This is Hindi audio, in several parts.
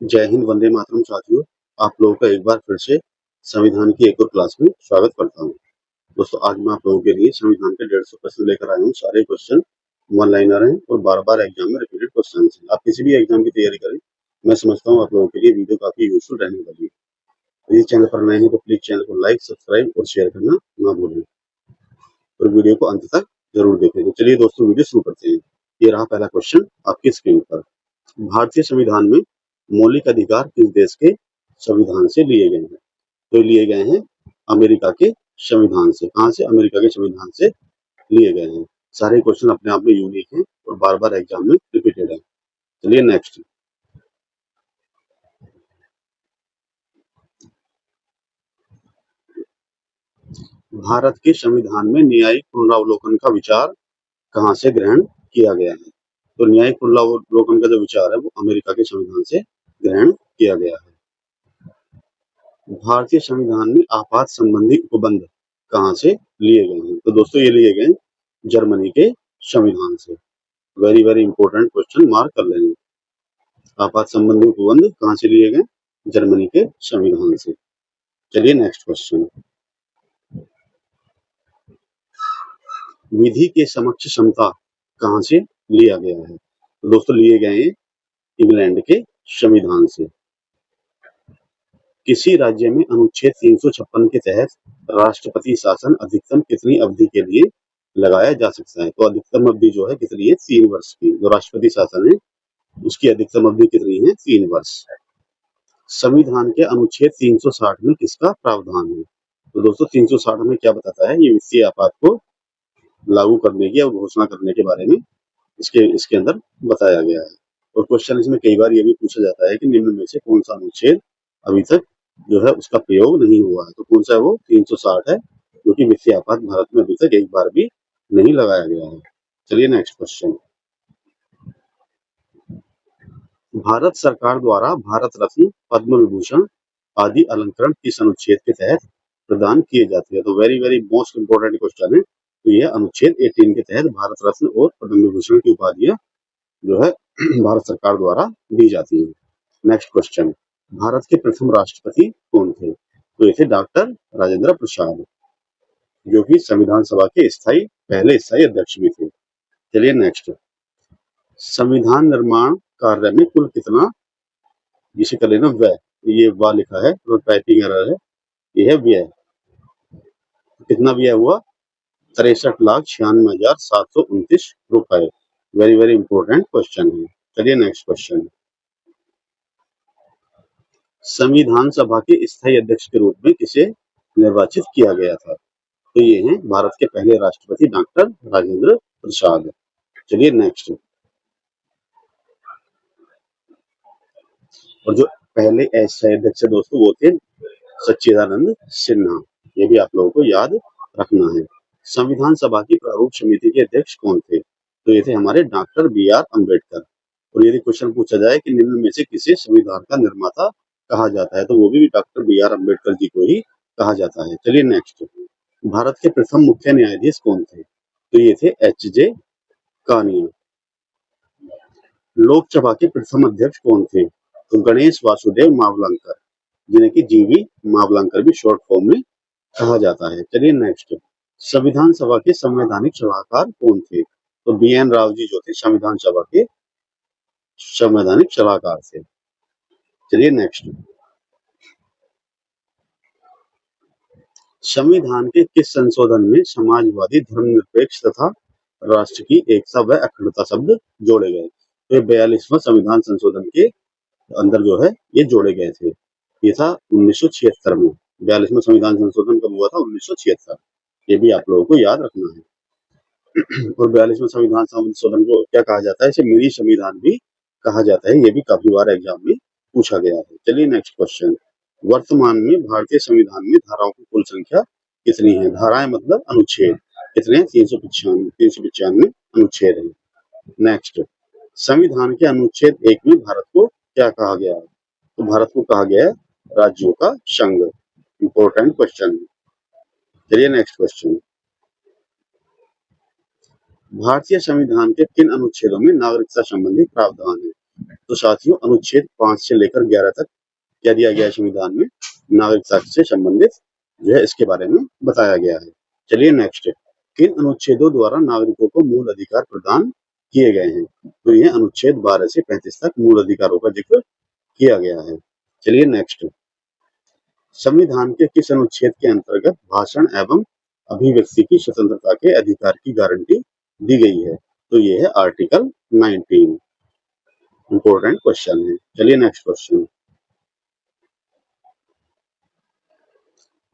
जय हिंद, वंदे मातरम साथियों। आप लोगों का एक बार फिर से संविधान की एक और क्लास में स्वागत करता हूँ। दोस्तों, आज मैं आप लोगों के लिए संविधान के 150 प्रश्न लेकर आया हूँ। सारे क्वेश्चन वन लाइनर हैं और बार-बार एग्जाम में रिपीटेड क्वेश्चन हैं। आप किसी भी एग्जाम की तैयारी करें, मैं समझता हूँ आप लोगों के लिए वीडियो काफी यूजफुल रहने वाली है। यदि चैनल पर नए हैं तो प्लीज चैनल को लाइक, सब्सक्राइब और शेयर करना ना भूलें और वीडियो को अंत तक जरूर देखें। तो चलिए दोस्तों, वीडियो शुरू करते हैं। ये रहा पहला क्वेश्चन आपकी स्क्रीन पर। भारतीय संविधान में मौलिक अधिकार किस देश के संविधान से लिए गए हैं? तो लिए गए हैं अमेरिका के संविधान से। कहां से? अमेरिका के संविधान से लिए गए हैं। सारे क्वेश्चन अपने आप में यूनिक हैं और बार बार एग्जाम में रिपीटेड है। चलिए नेक्स्ट। भारत के संविधान में न्यायिक पुनरावलोकन का विचार कहां से ग्रहण किया गया है? तो न्यायिक पुनरावलोकन का जो विचार है वो अमेरिका के संविधान से ग्रहण किया गया है। भारतीय संविधान में आपात संबंधी उपबंध कहां से लिए गए हैं? तो दोस्तों, ये लिए गए जर्मनी के संविधान से। Very very important question, mark कर लेंगे। आपात संबंधी उपबंध कहां से लिए गए? जर्मनी के संविधान से। चलिए नेक्स्ट क्वेश्चन। विधि के समक्ष समता कहां से लिया गया है? तो दोस्तों, लिए गए इंग्लैंड के संविधान से। किसी राज्य में अनुच्छेद 356 के तहत राष्ट्रपति शासन अधिकतम कितनी अवधि के लिए लगाया जा सकता है? तो अधिकतम अवधि जो है कितनी है? 3 वर्ष की। जो राष्ट्रपति शासन है उसकी अधिकतम अवधि कितनी है? 3 वर्ष। संविधान के अनुच्छेद 360 में किसका प्रावधान है? तो दोस्तों, 360 में क्या बताता है? ये वित्तीय आपात को लागू करने की और घोषणा करने के बारे में इसके इसके अंदर बताया गया है। और क्वेश्चन इसमें कई बार ये भी पूछा जाता है कि निम्न में से कौन सा अनुच्छेद अभी तक जो है उसका प्रयोग नहीं हुआ है? तो कौन सा है वो? 360 है, क्योंकि वित्तीय आपात भारत में अभी तक एक बार भी नहीं लगाया गया है। चलिए नेक्स्ट क्वेश्चन। भारत सरकार द्वारा भारत रत्न, पद्म विभूषण आदि अलंकरण किस अनुच्छेद के तहत प्रदान किए जाते हैं? तो very very most important question है। तो यह अनुच्छेद 18 के तहत भारत रत्न और पद्म विभूषण की उपाधियां जो है भारत सरकार द्वारा दी जाती है। Next question. भारत के प्रथम राष्ट्रपति कौन थे? तो ये थे डॉक्टर राजेंद्र प्रसाद, जो कि संविधान सभा के पहले स्थायी अध्यक्ष भी थे। चलिए नेक्स्ट। संविधान निर्माण कार्य में कुल कितना, जिसे कर लेना व्यय, ये वाह लिखा है तो टाइपिंग एरर है, ये है व्यय। कितना व्यय हुआ? 63,96,729 रुपए। वेरी वेरी इंपॉर्टेंट क्वेश्चन है। चलिए नेक्स्ट क्वेश्चन। संविधान सभा के स्थायी अध्यक्ष के रूप में किसे निर्वाचित किया गया था? तो ये हैं भारत के पहले राष्ट्रपति डॉक्टर राजेंद्र प्रसाद। चलिए नेक्स्ट। और जो पहले स्थायी अध्यक्ष दोस्तों वो थे सच्चिदानंद सिन्हा। ये भी आप लोगों को याद रखना है। संविधान सभा की प्रारूप समिति के अध्यक्ष कौन थे? तो ये थे हमारे डॉक्टर BR अम्बेडकर। और यदि क्वेश्चन पूछा जाए कि निम्न में से किसे संविधान का निर्माता कहा जाता है, तो वो भी डॉक्टर BR अम्बेडकर जी को ही कहा जाता है। चलिए नेक्स्ट। भारत के प्रथम मुख्य न्यायाधीश कौन थे? तो ये थे HJ कानिया। लोकसभा के प्रथम अध्यक्ष कौन थे? तो गणेश वासुदेव मावलंकर, जिन्हें की GV मावलंकर भी शॉर्ट फॉर्म में कहा जाता है। चलिए नेक्स्ट। संविधान सभा के संवैधानिक सलाहकार कौन थे? तो BN राव जी जो थे संविधान सभा के संवैधानिक सलाहकार थे। चलिए नेक्स्ट। संविधान के किस संशोधन में समाजवादी, धर्मनिरपेक्ष तथा राष्ट्र की एकता व अखंडता शब्द जोड़े गए? तो 42वां संविधान संशोधन के अंदर जो है ये जोड़े गए थे। ये था 1976 में। 42वां संविधान संशोधन कब हुआ था? 1976। ये भी आप लोगों को याद रखना है। और 42वां संविधान संशोधन को क्या कहा जाता है? इसे मिनी संविधान भी कहा जाता है। ये भी काफी बार एग्जाम में पूछा गया है। चलिए नेक्स्ट क्वेश्चन। वर्तमान में भारतीय संविधान में धाराओं की कुल संख्या कितनी है? धाराएं मतलब अनुच्छेद कितने? 395 अनुच्छेद है। नेक्स्ट। संविधान के अनुच्छेद 1 में भारत को क्या कहा गया है? तो भारत को कहा गया है राज्यों का संघ। Important question. चलिए नेक्स्ट क्वेश्चन। भारतीय संविधान के किन अनुच्छेदों में नागरिकता संबंधी प्रावधान है? तो साथियों अनुच्छेद 5 से लेकर 11 तक क्या दिया गया है संविधान में, नागरिकता से संबंधित जो है इसके बारे में बताया गया है। चलिए नेक्स्ट, किन अनुच्छेदों द्वारा नागरिकों को मूल अधिकार प्रदान किए गए हैं? तो ये अनुच्छेद 12 से 35 तक मूल अधिकारों का जिक्र किया गया है। चलिए नेक्स्ट, संविधान के किस अनुच्छेद के अंतर्गत भाषण एवं अभिव्यक्ति की स्वतंत्रता के अधिकार की गारंटी दी गई है? तो ये है आर्टिकल 19। इंपॉर्टेंट क्वेश्चन है। चलिए नेक्स्ट क्वेश्चन,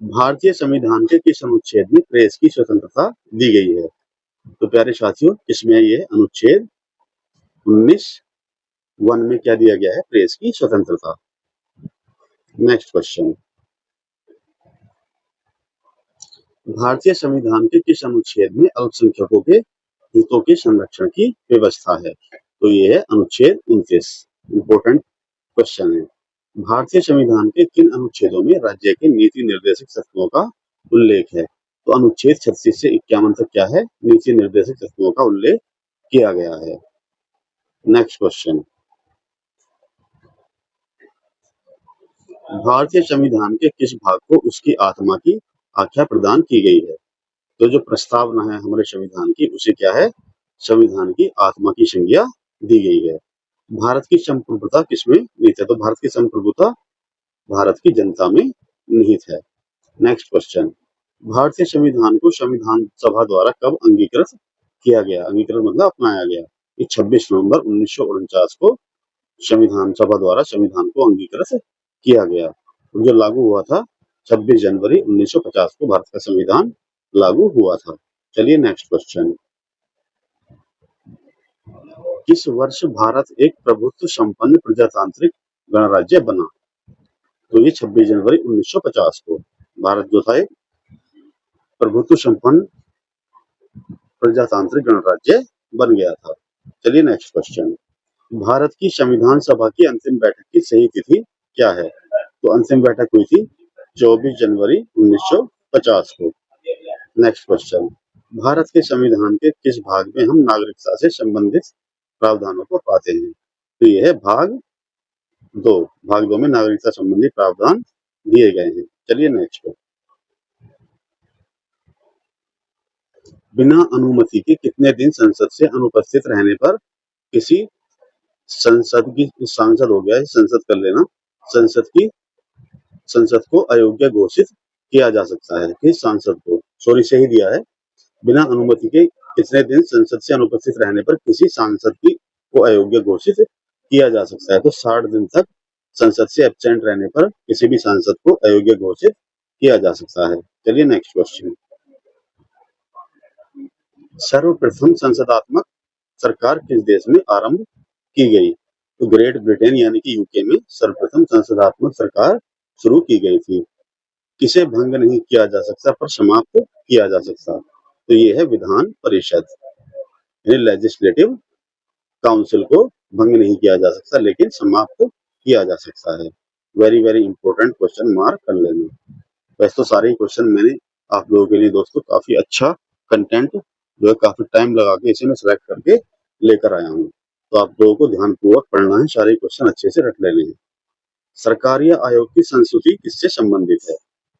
भारतीय संविधान के किस अनुच्छेद में प्रेस की स्वतंत्रता दी गई है? तो प्यारे साथियों इसमें ये अनुच्छेद 19(1) में क्या दिया गया है? प्रेस की स्वतंत्रता। नेक्स्ट क्वेश्चन, भारतीय संविधान के किस अनुच्छेद में अल्पसंख्यकों के हितों के संरक्षण की व्यवस्था है? तो ये है अनुच्छेद 29। इंपॉर्टेंट क्वेश्चन है। भारतीय संविधान के किन अनुच्छेदों में राज्य के नीति निर्देशक तत्वों का उल्लेख है? तो अनुच्छेद 36 से 51 तक क्या है? नीति निर्देशक तत्वों का उल्लेख किया गया है। नेक्स्ट क्वेश्चन, भारतीय संविधान के किस भाग को उसकी आत्मा की आख्या प्रदान की गई है? तो जो प्रस्तावना है हमारे संविधान की उसे क्या है? संविधान की आत्मा की संज्ञा दी गई है। भारत की संप्रभुता किसमें निहित है? तो भारत की संप्रभुता भारत की जनता में निहित है। नेक्स्ट क्वेश्चन, भारतीय संविधान को संविधान सभा द्वारा कब अंगीकृत किया गया? अंगीकृत मतलब अपनाया गया। 26 नवंबर 1949 को संविधान सभा द्वारा संविधान को अंगीकृत किया गया। जो लागू हुआ था 26 जनवरी 1950 को भारत का संविधान लागू हुआ था। चलिए नेक्स्ट क्वेश्चन, किस वर्ष भारत एक प्रभुत्व संपन्न प्रजातांत्रिक गणराज्य बना? तो ये 26 जनवरी 1950 को भारत जो था एक प्रभुत्व संपन्न प्रजातांत्रिक गणराज्य बन गया था। चलिए नेक्स्ट क्वेश्चन, भारत की संविधान सभा की अंतिम बैठक की सही तिथि क्या है? तो अंतिम बैठक हुई थी 24 जनवरी 1950 को। नेक्स्ट क्वेश्चन, भारत के संविधान के किस भाग में हम नागरिकता से संबंधित प्रावधानों को पाते हैं? तो यह है भाग 2। भाग 2 में नागरिकता संबंधी प्रावधान दिए गए हैं। चलिए नेक्स्ट, बिना अनुमति के कितने दिन संसद से अनुपस्थित रहने पर किसी सांसद हो गया है, संसद कर लेना, संसद को अयोग्य घोषित किया जा सकता है? किस सांसद को? सॉरी सही दिया है, बिना अनुमति के कितने दिन संसद से अनुपस्थित रहने पर किसी सांसद को अयोग्य घोषित किया जा सकता है? तो 60 दिन तक संसद से एब्सेंट रहने पर किसी भी सांसद को अयोग्य घोषित किया जा सकता है। चलिए नेक्स्ट क्वेश्चन, सर्वप्रथम संसदात्मक सरकार किस देश में आरंभ की गई? तो ग्रेट ब्रिटेन यानी कि यूके में सर्वप्रथम संसदात्मक सरकार शुरू की गई थी। किसे भंग नहीं किया जा सकता पर समाप्त किया जा सकता? तो ये है विधान परिषद, यानी लेजिस्लेटिव काउंसिल को भंग नहीं किया जा सकता लेकिन समाप्त किया जा सकता है। Very very important question, mark कर लेना। वैसे तो सारे क्वेश्चन मैंने आप लोगों के लिए दोस्तों काफी अच्छा कंटेंट जो है काफी टाइम लगा के इसे मैं सिलेक्ट करके लेकर आया हूँ, तो आप लोगों को ध्यानपूर्वक पढ़ना है, सारे क्वेश्चन अच्छे से रट लेने हैं। सरकारीय आयोग की संस्तुति किससे संबंधित है?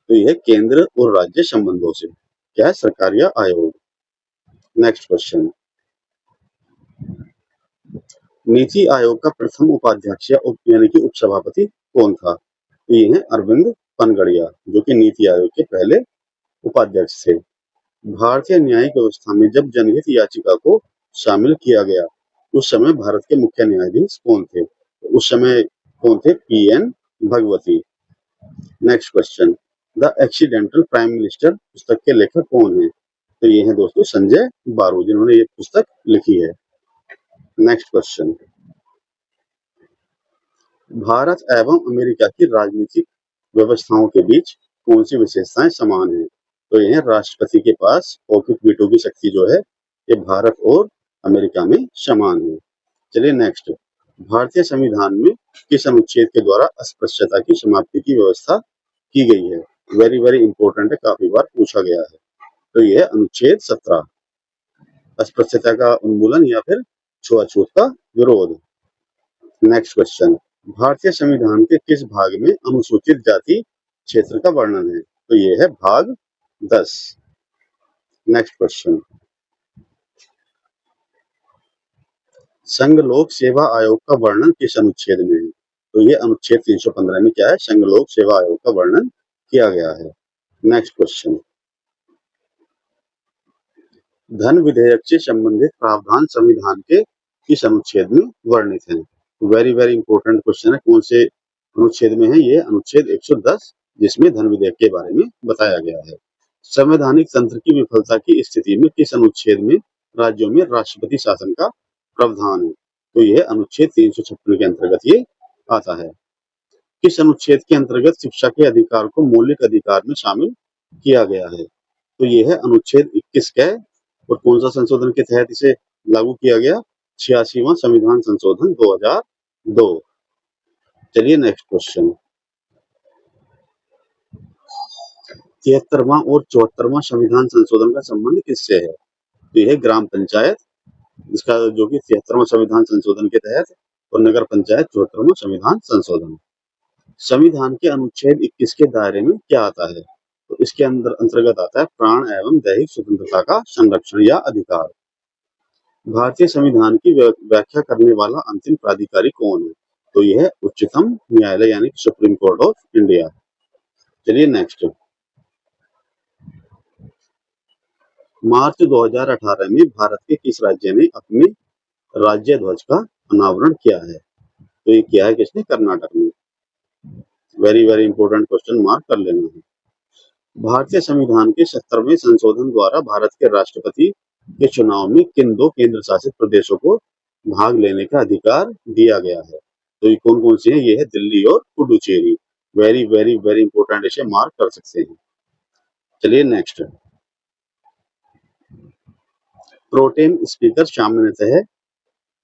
तो यह केंद्र और राज्य संबंधों से। क्या है? सरकारीय आयोग। नेक्स्ट क्वेश्चन, नीति आयोग का प्रथम उपाध्यक्ष यानी कि उपसभापति कौन था? तो ये है अरविंद पनगड़िया, जो कि नीति आयोग के पहले उपाध्यक्ष थे। भारतीय न्यायिक व्यवस्था में जब जनहित याचिका को शामिल किया गया उस समय भारत के मुख्य न्यायाधीश कौन थे? तो उस समय कौन थे? PN Bhagwati. Next question, the accidental prime minister पुस्तक के लेखक कौन है? तो ये है दोस्तों संजय बारू, जिन्होंने ये पुस्तक लिखी है। नेक्स्ट क्वेश्चन, भारत एवं अमेरिका की राजनीतिक व्यवस्थाओं के बीच कौन सी विशेषताएं समान है? तो यह राष्ट्रपति के पास पॉकेट वीटो की शक्ति जो है ये भारत और अमेरिका में समान है। चलिए नेक्स्ट, भारतीय संविधान में किस अनुच्छेद के द्वारा अस्पृश्यता की समाप्ति की व्यवस्था की गई है? वेरी वेरी इंपॉर्टेंट है, काफी बार पूछा गया है। तो यह अनुच्छेद 17, अस्पृश्यता का उन्मूलन या फिर छुआछूत का विरोध। नेक्स्ट क्वेश्चन, भारतीय संविधान के किस भाग में अनुसूचित जाति क्षेत्र का वर्णन है? तो ये है भाग 10। नेक्स्ट क्वेश्चन, संघ लोक सेवा आयोग का वर्णन किस अनुच्छेद में है? तो ये अनुच्छेद 315 में क्या है? संघ लोक सेवा आयोग का वर्णन किया गया है। नेक्स्ट क्वेश्चन, धन विधेयक से संबंधित प्रावधान संविधान के किस अनुच्छेद में वर्णित हैं? वेरी वेरी इंपॉर्टेंट क्वेश्चन है, कौन से अनुच्छेद में है? ये अनुच्छेद 110, जिसमें धन विधेयक के बारे में बताया गया है। संवैधानिक तंत्र की विफलता की स्थिति में किस अनुच्छेद में राज्यों में राष्ट्रपति शासन का प्रावधान है? तो यह अनुच्छेद 356 के अंतर्गत ये आता है। किस अनुच्छेद के अंतर्गत शिक्षा के अधिकार को मौलिक अधिकार में शामिल किया गया है? तो यह है अनुच्छेद 21 का, और कौन सा संशोधन के तहत इसे लागू किया गया? 86वां संविधान संशोधन 2002। चलिए नेक्स्ट क्वेश्चन, 73वां और 74वां संविधान संशोधन का संबंध किससे है? तो यह ग्राम पंचायत, इसका जो कि 73वां संविधान संशोधन के तहत, और नगर पंचायत 74वां संविधान संशोधन। संविधान के अनुच्छेद 21 के दायरे में क्या आता है? तो इसके अंतर्गत आता है प्राण एवं दैहिक स्वतंत्रता का संरक्षण या अधिकार। भारतीय संविधान की व्याख्या करने वाला अंतिम प्राधिकारी कौन है? तो यह है उच्चतम न्यायालय यानी सुप्रीम कोर्ट ऑफ इंडिया। चलिए नेक्स्ट, मार्च 2018 में भारत के किस राज्य ने अपने राज्य ध्वज का अनावरण किया है? तो ये किया है किसने? कर्नाटक ने। Very very important question, mark कर लेना है। भारतीय संविधान के 70वें संशोधन द्वारा भारत के राष्ट्रपति के चुनाव में किन दो केंद्र शासित प्रदेशों को भाग लेने का अधिकार दिया गया है? तो ये कौन कौन से हैं? ये है दिल्ली और Puducherry. Very very very important, इसे मार्क कर सकते हैं। चलिए नेक्स्ट, प्रोटेम स्पीकर सामान्यतः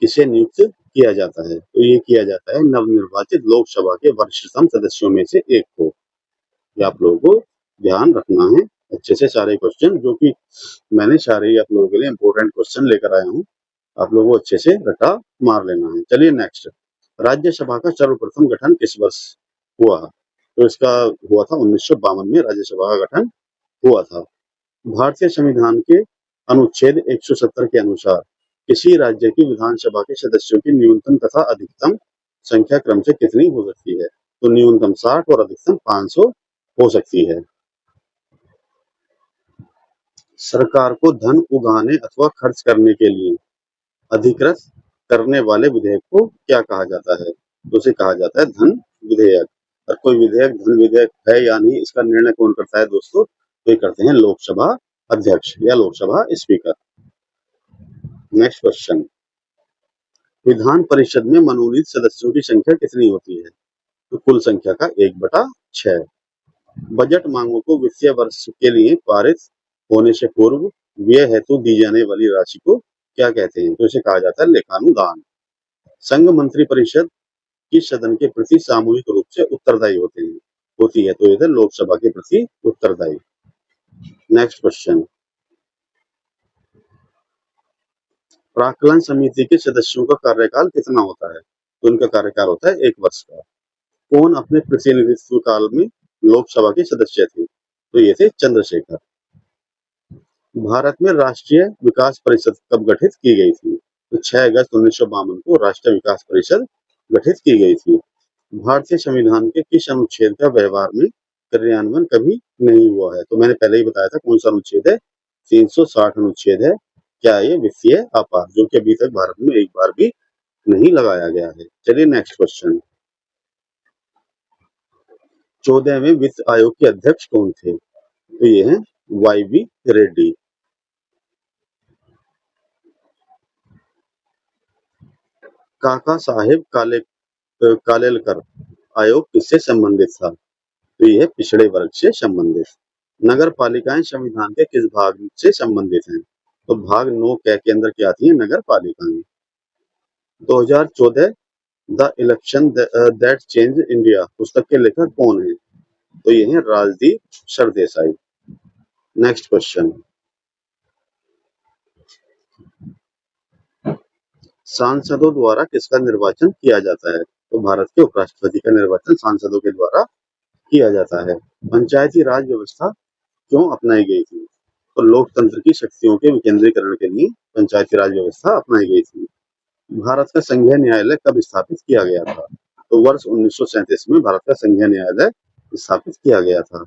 किसे नियुक्त किया जाता है? तो ये किया जाता है नवनिर्वाचित लोकसभा के वरिष्ठतम सदस्यों में से एक को। ये आप लोगों को ध्यान रखना है अच्छे से। सारे क्वेश्चन जो कि मैंने सारे ही आप लोगों के लिए इंपॉर्टेंट क्वेश्चन लेकर आया हूँ, आप लोगों को अच्छे से रटा मार लेना है। चलिए नेक्स्ट, राज्यसभा का सर्वप्रथम गठन किस वर्ष हुआ? तो इसका हुआ था 1952 में राज्यसभा का गठन हुआ था। भारतीय संविधान के अनुच्छेद 170 के अनुसार किसी राज्य की विधानसभा के सदस्यों की न्यूनतम तथा अधिकतम संख्या क्रम से कितनी हो सकती है? तो न्यूनतम 60 और अधिकतम 500 हो सकती है। सरकार को धन उगाने अथवा खर्च करने के लिए अधिकृत करने वाले विधेयक को क्या कहा जाता है? तो उसे कहा जाता है धन विधेयक। और कोई विधेयक धन विधेयक है या नहीं, इसका निर्णय कौन करता है दोस्तों? तो ये करते हैं लोकसभा अध्यक्ष या Lok Sabha speaker. Next question, Vidhan Parishad में मनोनीत सदस्यों की संख्या कितनी होती है? तो कुल संख्या का 1/6। बजट मांगों को वित्तीय वर्ष के लिए पारित होने से पूर्व व्यय हेतु दी जाने वाली राशि को क्या कहते हैं? तो इसे कहा जाता है लेखानुदान। संघ मंत्री परिषद किस सदन के प्रति सामूहिक रूप से उत्तरदायी होती है? तो यह लोकसभा के प्रति उत्तरदायी। नेक्स्ट क्वेश्चन, प्राक्कलन समिति के सदस्यों का कार्यकाल कितना होता है? तो उनका कार्यकाल होता है 1 वर्ष का। कौन अपने प्रतिनिधित्व काल में लोकसभा के सदस्य थे? तो ये थे चंद्रशेखर। भारत में राष्ट्रीय विकास परिषद कब गठित की गई थी? तो 6 अगस्त 1952 को राष्ट्रीय विकास परिषद गठित की गई थी। भारतीय संविधान के किस अनुच्छेद का व्यवहार में कार्यान्वयन कभी नहीं हुआ है? तो मैंने पहले ही बताया था कौन सा अनुच्छेद है, 360 अनुच्छेद है। क्या ये? वित्तीय आपात, जो कि अभी तक भारत में एक बार भी नहीं लगाया गया है। चलिए नेक्स्ट क्वेश्चन, 14वें वित्त आयोग के अध्यक्ष कौन थे? तो ये हैं YV रेड्डी। काका साहेब कालेलकर आयोग किससे संबंधित था? तो यह पिछड़े वर्ग से संबंधित। नगर पालिकाएं संविधान के किस भाग से संबंधित हैं? तो भाग 9 के अंदर क्या आती है? नगर पालिकाएं। 2014 the election that change India पुस्तक के लेखक कौन है? तो ये है राजदीप सरदेसाई। नेक्स्ट क्वेश्चन, सांसदों द्वारा किसका निर्वाचन किया जाता है? तो भारत के उपराष्ट्रपति का निर्वाचन सांसदों के द्वारा किया जाता है। पंचायती राज व्यवस्था क्यों अपनाई गई थी? तो लोकतंत्र की शक्तियों के विकेंद्रीकरण के लिए पंचायती राज व्यवस्था अपनाई गई थी। भारत का संघीय न्यायालय कब स्थापित किया गया था? तो वर्ष 1937 में भारत का संघीय न्यायालय स्थापित किया गया था।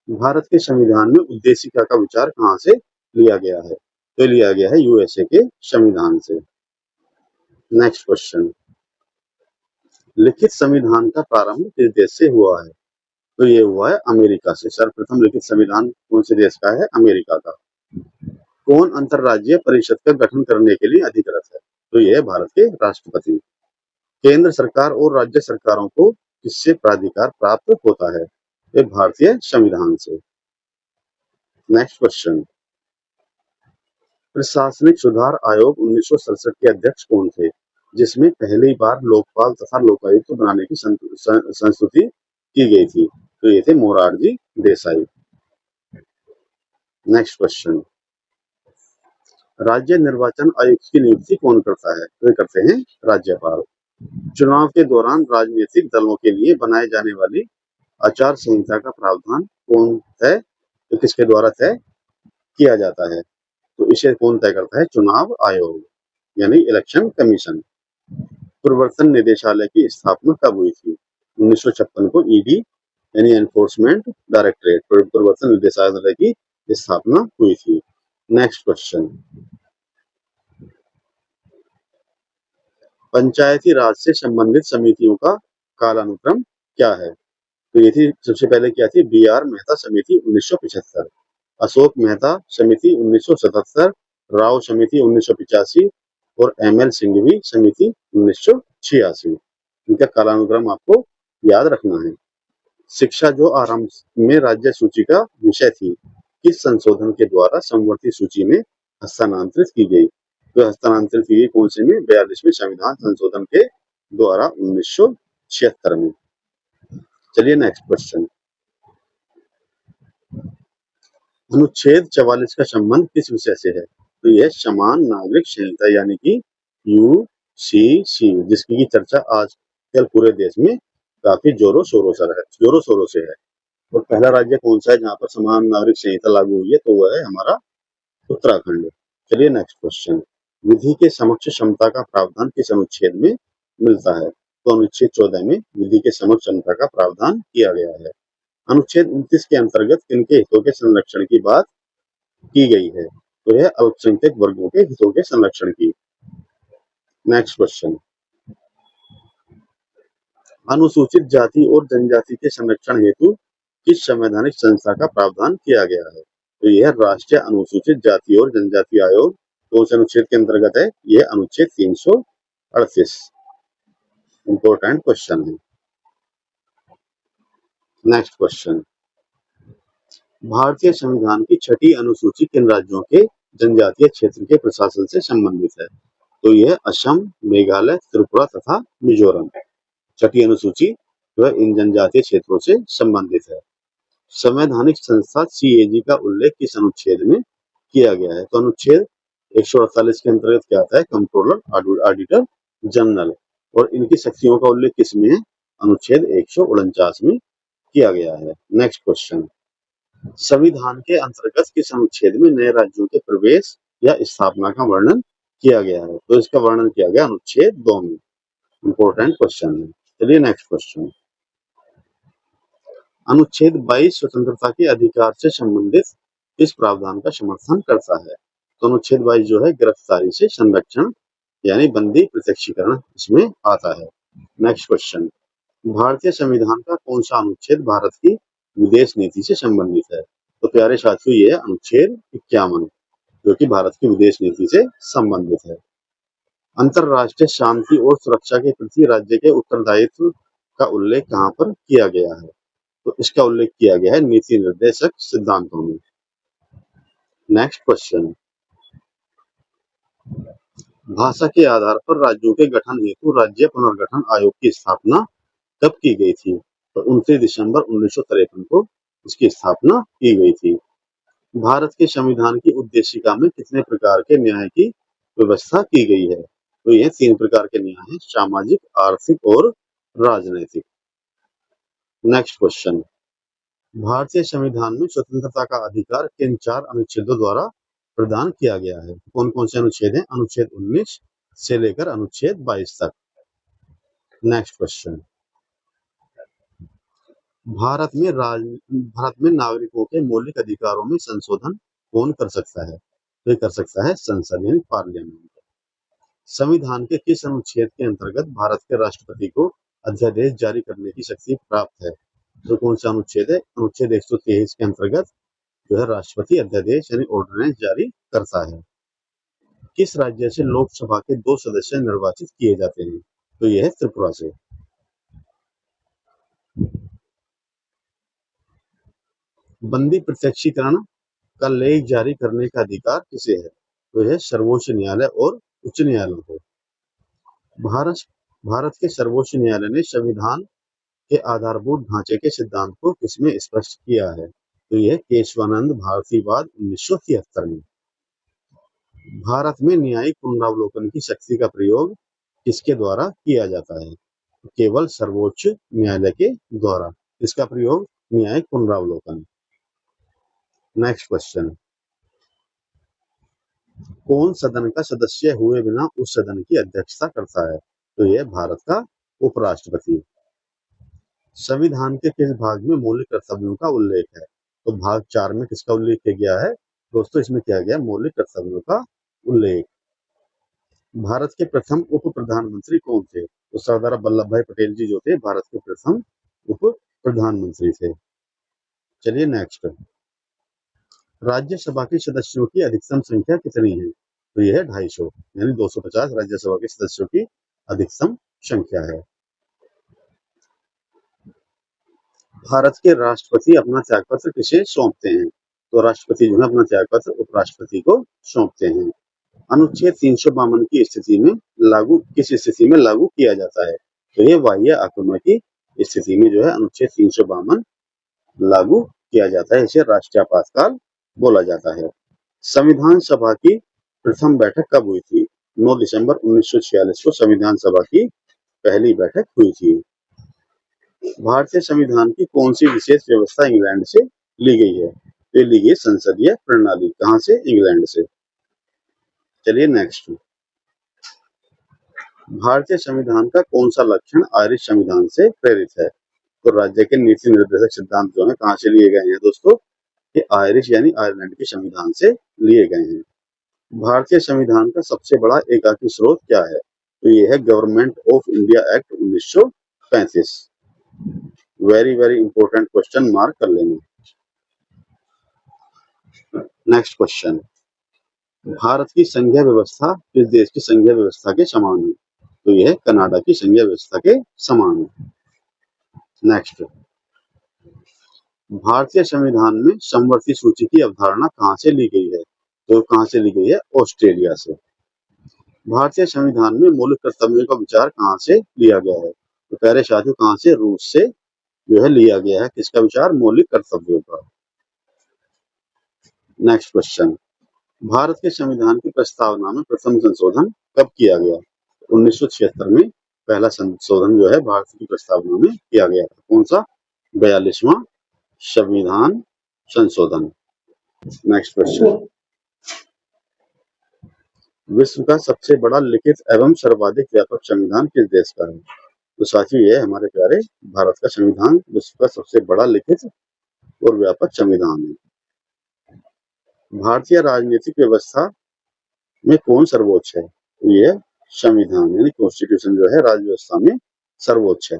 भारत के संविधान में उद्देशिका का विचार कहाँ से लिया गया है? तो लिया गया है यूएसए के संविधान से। नेक्स्ट क्वेश्चन, लिखित संविधान का प्रारंभ किस देश से हुआ है? तो ये हुआ है अमेरिका से। सर्वप्रथम लिखित संविधान कौन से देश का है? अमेरिका का। कौन अंतरराज्यीय परिषद का गठन करने के लिए अधिकृत है? तो ये है भारत के राष्ट्रपति। केंद्र सरकार और राज्य सरकारों को किससे प्राधिकार प्राप्त होता है? ये भारतीय संविधान से। नेक्स्ट क्वेश्चन, प्रशासनिक सुधार आयोग 1967 के अध्यक्ष कौन थे, जिसमें पहली बार लोकपाल तथा लोकायुक्त बनाने की संस्तुति की गई थी? तो ये थे मोरारजी देसाई। नेक्स्ट क्वेश्चन, राज्य निर्वाचन आयुक्त की नियुक्ति कौन करता है? तो करते हैं राज्यपाल। चुनाव के दौरान राजनीतिक दलों के लिए बनाए जाने वाली आचार संहिता का प्रावधान कौन तय, तो किसके द्वारा तय किया जाता है? तो इसे कौन तय करता है? चुनाव आयोग यानी इलेक्शन कमीशन। प्रवर्तन निदेशालय की स्थापना कब हुई थी? 1956 को ईडी यानी एनफोर्समेंट डायरेक्टरेट प्रवर्तन निदेशालय की स्थापना हुई थी। नेक्स्ट क्वेश्चन, पंचायती राज से संबंधित समितियों का कालानुक्रम क्या है? तो ये थी, सबसे पहले क्या थी? बी आर मेहता समिति 1975, अशोक मेहता समिति 1977, राव समिति 1985 और एम एल सिंघवी समिति 1986। इनका कालानुक्रम आपको याद रखना है। शिक्षा जो आरंभ में राज्य सूची का विषय थी, किस संशोधन के द्वारा समवर्ती सूची में हस्तांतरित की गई? तो हस्तांतरित की गई कौन से में? 42वें संविधान संशोधन के द्वारा 1976 में। चलिए नेक्स्ट क्वेश्चन, अनुच्छेद 44 का संबंध किस विषय से है? तो यह समान नागरिक संहिता यानी कि यूसीसी, जिसकी की चर्चा आजकल पूरे देश में काफी जोरों शोरों से है। और पहला राज्य कौन सा है जहाँ पर समान नागरिक संहिता लागू हुई है? तो वह है हमारा उत्तराखंड। चलिए नेक्स्ट क्वेश्चन, विधि के समक्ष क्षमता का प्रावधान किस अनुच्छेद में मिलता है? तो अनुच्छेद 14 में विधि के समक्ष क्षमता का प्रावधान किया गया है। अनुच्छेद 29 के अंतर्गत किनके हितों के संरक्षण की बात की गई है? तो यह अल्पसंख्यक वर्गों के हितों के संरक्षण की। नेक्स्ट क्वेश्चन, अनुसूचित जाति और जनजाति के संरक्षण हेतु किस संवैधानिक संस्था का प्रावधान किया गया है? तो यह राष्ट्रीय अनुसूचित जाति और जनजाति आयोग कौन से अनुच्छेद के अंतर्गत है? यह अनुच्छेद 338। इंपॉर्टेंट क्वेश्चन है। नेक्स्ट क्वेश्चन, भारतीय संविधान की छठी अनुसूची किन राज्यों के जनजातीय क्षेत्र के प्रशासन से संबंधित है? तो यह असम, मेघालय, त्रिपुरा तथा मिजोरम। छठी अनुसूची जो है इन जनजातीय क्षेत्रों से संबंधित है। संवैधानिक संस्था सीएजी का उल्लेख किस अनुच्छेद में किया गया है? तो अनुच्छेद 148 के अंतर्गत क्या आता है? Controller auditor general. और इनकी शक्तियों का उल्लेख किस में है? अनुच्छेद 149 में किया गया है। नेक्स्ट क्वेश्चन, संविधान के अंतर्गत किस अनुच्छेद में नए राज्यों के प्रवेश या स्थापना का वर्णन किया गया है? तो इसका वर्णन किया गया अनुच्छेद 2 में। इंपॉर्टेंट क्वेश्चन है। चलिए नेक्स्ट क्वेश्चन, अनुच्छेद 22 स्वतंत्रता के अधिकार से संबंधित इस प्रावधान का समर्थन करता है? तो अनुच्छेद 22 जो है गिरफ्तारी से संरक्षण यानी बंदी प्रत्यक्षीकरण इसमें आता है। नेक्स्ट क्वेश्चन, भारतीय संविधान का कौन सा अनुच्छेद भारत की विदेश नीति से संबंधित है? तो प्यारे साथियों, ये है अनुच्छेद 51 जो कि भारत की विदेश नीति से संबंधित है। अंतरराष्ट्रीय शांति और सुरक्षा के प्रति राज्य के उत्तरदायित्व का उल्लेख कहाँ पर किया गया है? तो इसका उल्लेख किया गया है नीति निर्देशक सिद्धांतों में। नेक्स्ट क्वेश्चन, भाषा के आधार पर राज्यों के गठन हेतु राज्य पुनर्गठन आयोग की स्थापना कब की गई थी? तो 29 दिसंबर 1953 को इसकी स्थापना की गई थी। भारत के संविधान की उद्देशिका में कितने प्रकार के न्याय की व्यवस्था की गई है? तो ये 3 प्रकार के न्याय हैं, सामाजिक, आर्थिक और राजनैतिक। नेक्स्ट क्वेश्चन, भारतीय संविधान में स्वतंत्रता का अधिकार किन 4 अनुच्छेदों द्वारा प्रदान किया गया है? कौन कौन से अनुच्छेद हैं? अनुच्छेद 19 से लेकर अनुच्छेद 22 तक। नेक्स्ट क्वेश्चन, भारत में नागरिकों के मौलिक अधिकारों में संशोधन कौन कर सकता है? तो ये कर सकता है संसद यानी पार्लियामेंट। संविधान के किस अनुच्छेद के अंतर्गत भारत के राष्ट्रपति को अध्यादेश जारी करने की शक्ति प्राप्त है? तो कौन सा अनुच्छेद है? अनुच्छेद 123 के अंतर्गत जो है राष्ट्रपति अध्यादेश यानी ऑर्डिनेंस जारी करता है। किस राज्य से लोकसभा के 2 सदस्य निर्वाचित किए जाते हैं? तो यह है त्रिपुरा से। बंदी प्रत्यक्षीकरण का लेख जारी करने का अधिकार किसे है? तो यह सर्वोच्च न्यायालय और उच्च न्यायालयों को। भारत के सर्वोच्च न्यायालय ने संविधान के आधारभूत ढांचे के सिद्धांत को किसमें स्पष्ट किया है? तो यह केशवानंद भारतीवाद 1973 में। भारत में न्यायिक पुनरावलोकन की शक्ति का प्रयोग किसके द्वारा किया जाता है? केवल सर्वोच्च न्यायालय के द्वारा। इसका प्रयोग न्यायिक पुनरावलोकन। नेक्स्ट क्वेश्चन, कौन सदन का सदस्य हुए बिना उस सदन की अध्यक्षता करता है? तो यह भारत का उपराष्ट्रपति। संविधान के किस भाग में मौलिक कर्तव्यों का उल्लेख है? तो भाग 4 में किसका उल्लेख किया गया है? दोस्तों इसमें किया गया मौलिक कर्तव्यों का उल्लेख। भारत के प्रथम उप प्रधानमंत्री कौन थे? तो सरदार वल्लभ भाई पटेल जी जो थे भारत के प्रथम उप प्रधानमंत्री थे। चलिए नेक्स्ट, राज्यसभा के सदस्यों की अधिकतम संख्या कितनी है? तो यह है 250 यानी 250 राज्यसभा के सदस्यों की अधिकतम संख्या है। भारत के राष्ट्रपति अपना त्यागपत्र किसे सौंपते हैं? तो राष्ट्रपति जो है अपना त्यागपत्र उपराष्ट्रपति को सौंपते हैं। अनुच्छेद 352 की स्थिति में किस स्थिति में लागू किया जाता है? तो ये बाह्य आक्रमण की स्थिति में जो है अनुच्छेद 352 लागू किया जाता है। इसे राष्ट्रीय आपातकाल बोला जाता है। संविधान सभा की प्रथम बैठक कब हुई थी? 9 दिसंबर 1946 को संविधान सभा की पहली बैठक हुई थी। भारतीय संविधान की कौन सी विशेष व्यवस्था इंग्लैंड से ली गई है? तो ली गई संसदीय प्रणाली। कहां से? इंग्लैंड से। चलिए नेक्स्ट, भारतीय संविधान का कौन सा लक्षण आयरिश संविधान से प्रेरित है? तो राज्य के नीति निर्देशक सिद्धांत जो है कहां से लिए गए हैं दोस्तों? ये आयरिश यानी आयरलैंड के संविधान से लिए गए हैं। भारतीय संविधान का सबसे बड़ा एकाकी स्रोत क्या है? तो ये है government of India act 1935। Very very important question, mark कर लेना। नेक्स्ट क्वेश्चन, भारत की संघीय व्यवस्था किस देश की संघीय व्यवस्था के समान है? तो यह कनाडा की संघीय व्यवस्था के समान है। नेक्स्ट, भारतीय संविधान में समवर्ती सूची की अवधारणा कहां से ली गई है? तो कहां से ली गई है? ऑस्ट्रेलिया से। भारतीय संविधान में मौलिक कर्तव्यों का विचार कहां से लिया गया है? तो प्यारे साथियों कहां से? रूस से जो है लिया गया है। किसका विचार? मौलिक कर्तव्यों का। नेक्स्ट क्वेश्चन, भारत के संविधान की प्रस्तावना में प्रथम संशोधन कब किया गया? 1976 में पहला संशोधन जो है भारत की प्रस्तावना में किया गया था। कौन सा? 42वां संविधान संशोधन। नेक्स्ट क्वेश्चन, विश्व का सबसे बड़ा लिखित एवं सर्वाधिक व्यापक संविधान किस देश का है? तो साथियों ये हमारे प्यारे भारत का संविधान विश्व का सबसे बड़ा लिखित और व्यापक संविधान है। भारतीय राजनीतिक व्यवस्था में कौन सर्वोच्च है? तो ये संविधान यानी कॉन्स्टिट्यूशन जो है राज्य व्यवस्था में सर्वोच्च है।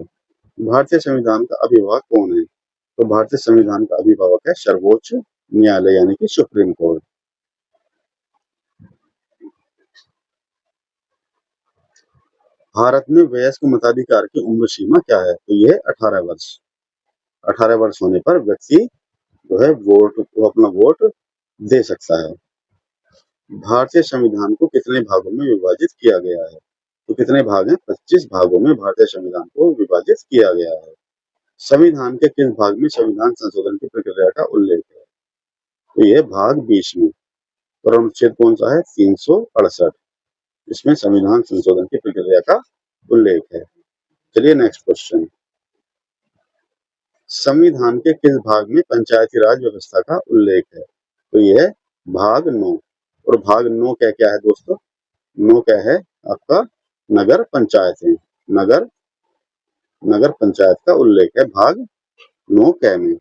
भारतीय संविधान का अभिभावक कौन है? तो भारतीय संविधान का अभिभावक है सर्वोच्च न्यायालय यानी कि सुप्रीम कोर्ट। भारत में वयस्क मताधिकार की उम्र सीमा क्या है? तो यह 18 वर्ष। 18 वर्ष होने पर व्यक्ति जो है अपना वोट दे सकता है। भारतीय संविधान को कितने भागों में विभाजित किया गया है? तो कितने भाग हैं? 25 भागों में भारतीय संविधान को विभाजित किया गया है। संविधान के किस भाग में संविधान संशोधन की प्रक्रिया का उल्लेख है? तो यह भाग 20 में। और अनुच्छेद कौन सा है? 368। इसमें संविधान संशोधन की प्रक्रिया का उल्लेख है। चलिए नेक्स्ट क्वेश्चन, संविधान के किस भाग में पंचायती राज व्यवस्था का उल्लेख है? तो ये है भाग 9। और भाग 9 क्या क्या है दोस्तों? 9 क्या है आपका? नगर पंचायतें। नगर पंचायत का उल्लेख है भाग 9 कै में।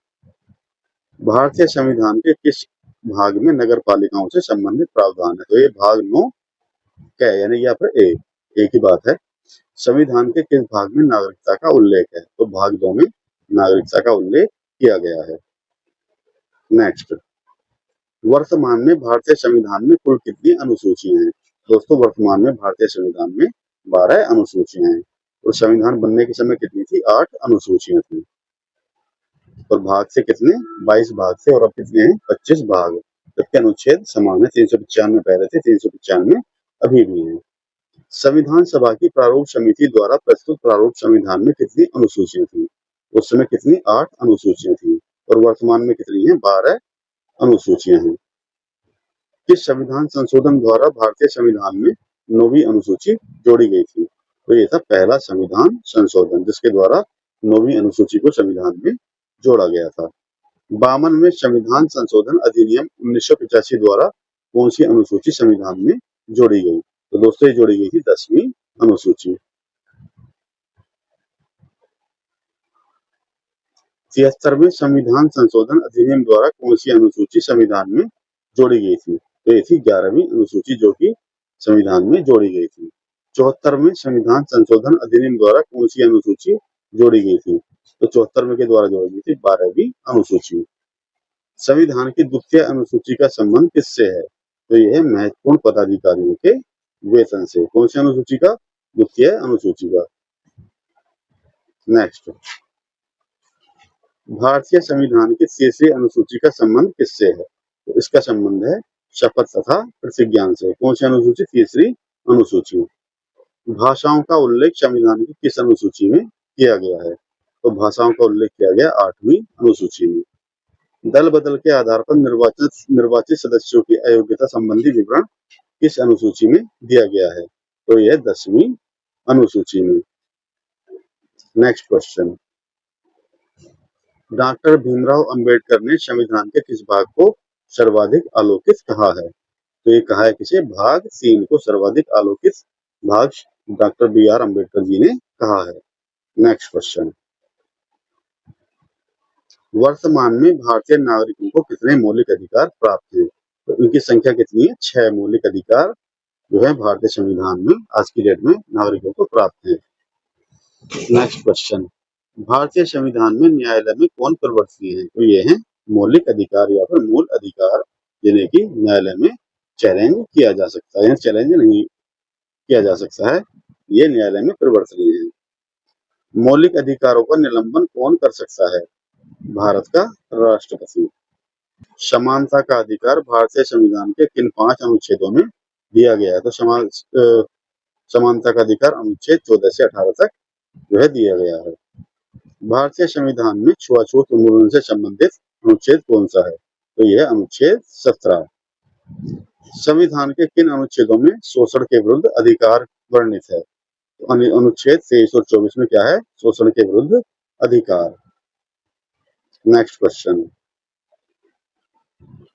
भारतीय संविधान के किस भाग में नगर पालिकाओं से संबंधित प्रावधान है? तो ये भाग 9 कै यानी यहाँ पर एक ही बात है। संविधान के किस भाग में नागरिकता का उल्लेख है? तो भाग 2 में नागरिकता का उल्लेख किया गया है। नेक्स्ट, वर्तमान में भारतीय संविधान में कुल कितनी अनुसूचियां हैं? दोस्तों वर्तमान में भारतीय संविधान में 12 अनुसूचियां हैं। और संविधान बनने के समय कितनी थी? 8 अनुसूचियां थी। और भाग से कितने? 22 भाग से, और अब कितने हैं? 25 भाग। जबकि अनुच्छेद समान है, 395 पहले थे, 395 अभी भी है। संविधान सभा की प्रारूप समिति द्वारा प्रस्तुत प्रारूप संविधान में कितनी अनुसूचियां थी? उस समय कितनी? 8 अनुसूचियां थी। और वर्तमान में कितनी है? 12 अनुसूचियां हैं। किस संविधान संशोधन द्वारा भारतीय संविधान में 9वीं अनुसूची जोड़ी गई थी? तो ये था पहला संविधान संशोधन, जिसके द्वारा 9वीं अनुसूची को संविधान में जोड़ा गया था। 52वें संविधान संशोधन अधिनियम 1985 द्वारा कौन सी अनुसूची संविधान में जोड़ी गई? तो दोस्तों ये जोड़ी गई थी 10वीं अनुसूची। 73वें संविधान संशोधन अधिनियम द्वारा कौन सी अनुसूची संविधान में जोड़ी गई थी? तो ये थी 11वीं अनुसूची, जो कि संविधान में जोड़ी गई थी। 74वें संविधान संशोधन अधिनियम द्वारा कौन सी अनुसूची जोड़ी गई थी? तो 74वें के द्वारा जोड़ी गई थी 12वीं अनुसूची। संविधान की द्वितीय अनुसूची का संबंध किससे है? तो यह है महत्वपूर्ण पदाधिकारियों के वेतन से। कौन सी अनुसूची का? द्वितीय अनुसूची का। नेक्स्ट, भारतीय संविधान की तीसरी अनुसूची का संबंध किससे है? तो इसका संबंध है शपथ तथा प्रतिज्ञान से। कौन सी अनुसूची? तीसरी अनुसूची। भाषाओं का उल्लेख संविधान की किस अनुसूची में किया गया है? तो भाषाओं का उल्लेख किया गया 8वीं अनुसूची में। दल बदल के आधार पर निर्वाचित सदस्यों की अयोग्यता संबंधी विवरण किस अनुसूची में दिया गया है? तो यह 10वीं अनुसूची में। Next question, doctor Bhimrao Ambedkar ने संविधान के किस भाग को सर्वाधिक आलोकित कहा है? तो ये कहा है किसे? भाग 3 को सर्वाधिक आलोकित भाग doctor B R Ambedkar ji ने कहा है। नेक्स्ट क्वेश्चन, वर्तमान में भारतीय नागरिकों को कितने मौलिक अधिकार प्राप्त हैं? तो इनकी संख्या कितनी है? 6 मौलिक अधिकार जो है भारतीय संविधान में आज की डेट में नागरिकों को प्राप्त है। नेक्स्ट क्वेश्चन, भारतीय संविधान में न्यायालय में कौन परिवर्तनीय है? तो ये है मौलिक अधिकार या फिर मूल अधिकार, जिन्हें की न्यायालय में चैलेंज किया जा सकता है, चैलेंज नहीं किया जा सकता है, ये न्यायालय में परिवर्तनीय है। मौलिक अधिकारों का निलंबन कौन कर सकता है? भारत का राष्ट्रपति। समानता का अधिकार भारतीय संविधान के किन 5 अनुच्छेदों में दिया गया है? तो समानता का अधिकार अनुच्छेद 14 से 18 तक जो है दिया गया है। भारतीय संविधान में छुआछूत उन्मूलन से संबंधित अनुच्छेद कौन सा है? तो यह अनुच्छेद 17। संविधान के किन अनुच्छेदों में शोषण के विरुद्ध अधिकार वर्णित है? तो अनुच्छेद 23 और 24 में क्या है? शोषण के विरुद्ध अधिकार। नेक्स्ट क्वेश्चन,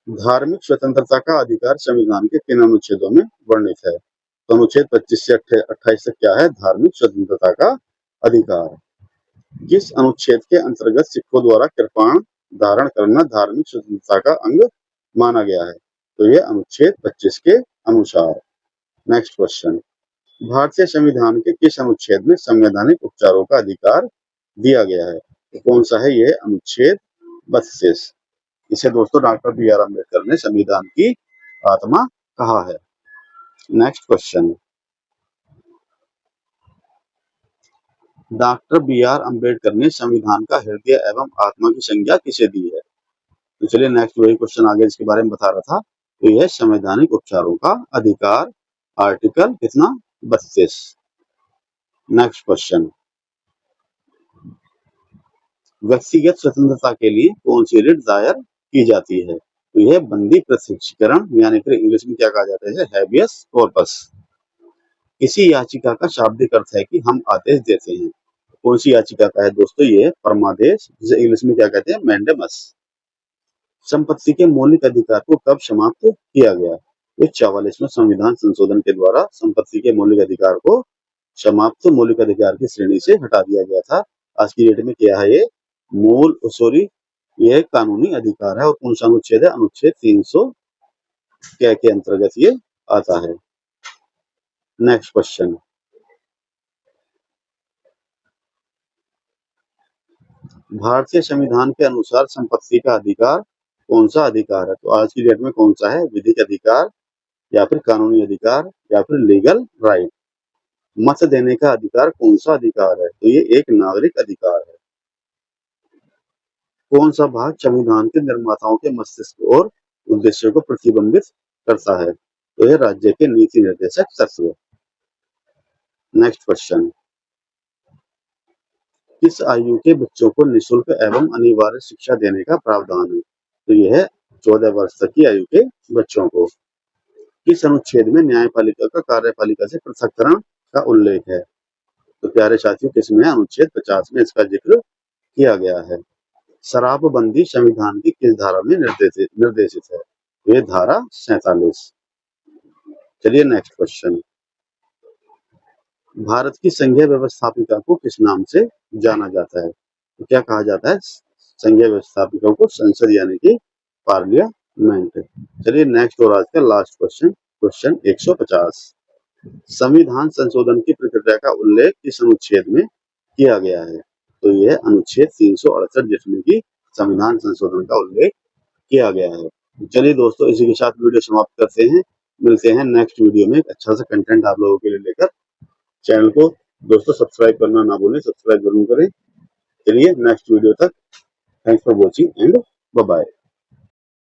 धार्मिक स्वतंत्रता का अधिकार संविधान के किन अनुच्छेदों में वर्णित है? तो अनुच्छेद 25 से 28 तक क्या है? धार्मिक स्वतंत्रता का अधिकार। किस अनुच्छेद के अंतर्गत सिखों द्वारा कृपाण धारण करना धार्मिक स्वतंत्रता का अंग माना गया है? तो यह अनुच्छेद 25 के अनुसार। नेक्स्ट क्वेश्चन, भारतीय संविधान के किस अनुच्छेद में संवैधानिक उपचारों का अधिकार दिया गया है? तो कौन सा है? यह अनुच्छेद 32। इसे दोस्तों डॉक्टर बी आर अम्बेडकर ने संविधान की आत्मा कहा है। Next question, doctor B R Ambedkar ने संविधान का हृदय एवं आत्मा की संज्ञा किसे दी है? तो चलिए नेक्स्ट वही क्वेश्चन आगे इसके बारे में बता रहा था। तो यह संवैधानिक उपचारों का अधिकार, आर्टिकल कितना? 32। नेक्स्ट क्वेश्चन, व्यक्तिगत स्वतंत्रता के लिए कौन सी रिट दायर की जाती है? तो यह बंदी प्रत्यक्षीकरण, यानी फिर इंग्लिश में क्या कहा जाता है? Habeas corpus. किसी याचिका का शाब्दिक अर्थ है कि हम आदेश देते हैं। कौन सी याचिका का है दोस्तों? ये परमादेश, जिसे इंग्लिश में क्या कहते हैं? मैंडेमस। संपत्ति के मौलिक अधिकार को कब समाप्त किया गया? तो 44वें संविधान संशोधन के द्वारा संपत्ति के मौलिक अधिकार को समाप्त मौलिक अधिकार की श्रेणी से हटा दिया गया था। आज की डेट में क्या है? ये ये कानूनी अधिकार है। और कौन सा अनुच्छेद है? अनुच्छेद 300 के अंतर्गत ये आता है। नेक्स्ट क्वेश्चन, भारतीय संविधान के अनुसार संपत्ति का अधिकार कौन सा अधिकार है? तो आज की डेट में कौन सा है? विधिक अधिकार, या फिर कानूनी अधिकार, या फिर लीगल राइट। मत देने का अधिकार कौन सा अधिकार है? तो ये एक नागरिक अधिकार है। कौन सा भाग संविधान के निर्माताओं के मस्तिष्क और उद्देश्यों को प्रतिबिंबित करता है? तो यह राज्य के नीति निर्देशक तत्व। नेक्स्ट क्वेश्चन, किस आयु के बच्चों को निःशुल्क एवं अनिवार्य शिक्षा देने का प्रावधान है? तो यह है 14 वर्ष तक की आयु के बच्चों को। किस अनुच्छेद में न्यायपालिका का कार्यपालिका से पृथक्करण का उल्लेख है? तो प्यारे साथियों, किसमें? अनुच्छेद 50 में इसका जिक्र किया गया है। शराबबंदी संविधान की किस धारा में निर्देशित है? ये धारा 47। चलिए नेक्स्ट क्वेश्चन, भारत की संघीय व्यवस्थापिका को किस नाम से जाना जाता है? तो क्या कहा जाता है संघीय व्यवस्थापिका को? संसद, यानी कि पार्लियामेंट। चलिए नेक्स्ट और आज का लास्ट क्वेश्चन, क्वेश्चन 150, संविधान संशोधन की प्रक्रिया का उल्लेख किस अनुच्छेद में किया गया है? तो यह अनुच्छेद 368, जिसमें कि संविधान संशोधन का उल्लेख किया गया है। चलिए दोस्तों, इसी के साथ वीडियो समाप्त करते हैं। मिलते हैं नेक्स्ट वीडियो में एक अच्छा सा कंटेंट आप लोगों के लिए लेकर। चैनल को दोस्तों सब्सक्राइब करना ना भूलें, सब्सक्राइब जरूर करें। चलिए नेक्स्ट वीडियो तक, thanks for watching and bye bye.